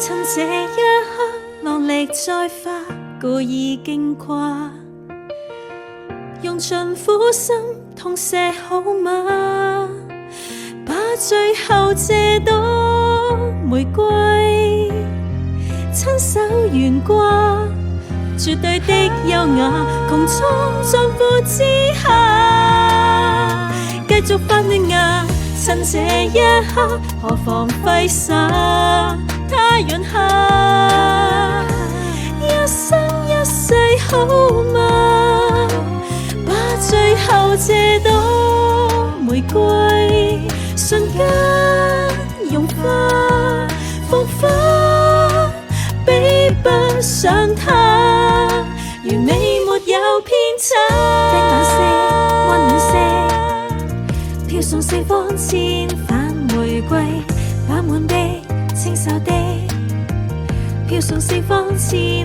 趁這一刻落力再發，故意經過，用盡苦心痛寫好嗎？把最後這朵玫瑰親手懸掛，絕對的優雅，窮蒼盡負之下，繼續發嫩芽。趁這一刻，何妨揮灑他潤下，一生一世好嗎？把最後這朵玫瑰瞬間融化，復花比不上他，完美沒有偏差。的顏色溫暖些，飄送四方千瓣玫瑰，飽滿的清秀的，飄送四方千